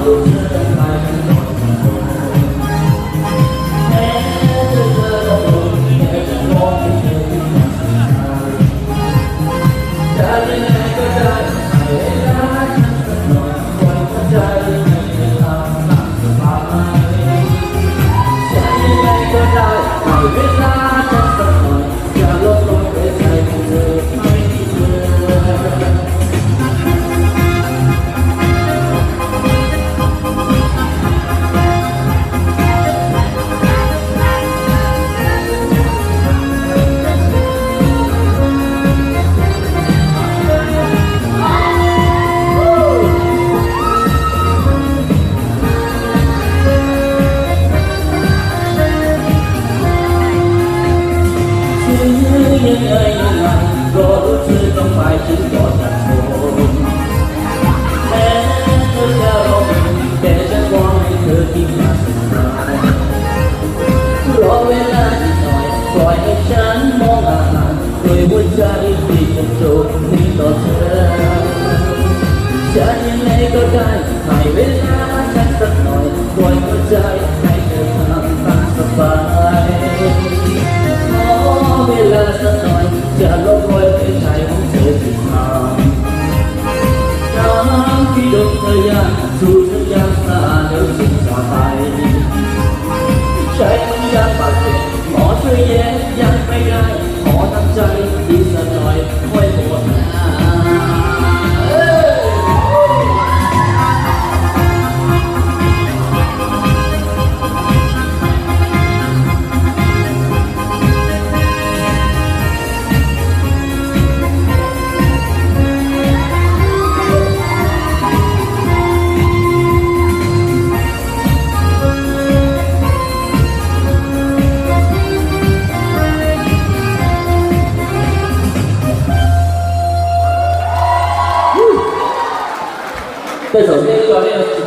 รู้เธอจะไปฉันโดนแม้เธอจะโดนแค่จะมองให้เธอที่มาจะยังไงก็ได้ให้เวลาฉันสักหน่อยปล่อยหัวใจให้เธอทำตามสบายจะยังไงก็ได้ให้เวลาฉันสักหน่อยอย่าลดลงไปใจของเธอไม่ที่เธอยังไงรอรู้เธอต้องไปถึงก่อนจะโทรแม้เธอจะรอแต่ฉันวอนให้เธอที่มาสบายรอเวลาอีกหน่อยปล่อยให้ฉันมองอาหารด้วยหัวใจที่จะโจมตีต่อเธอจะยังไงก็ได้ให้เวลาฉันสักหน่อยปล่อยหัวใจให้เธอทำตามสบายเวลาสักหน่อยจะลบรอยในใจของเธอที่ทำน้ำที่ดมเธอยากสู่เธอยากสะอาดแล้วจึงจะไปใจมันยากบาดเจ็บหมอช่วยแย้ยังไม่ได้ขอทำใจอีกสักหน่อยค่อยปวดหน้า这首歌叫那个。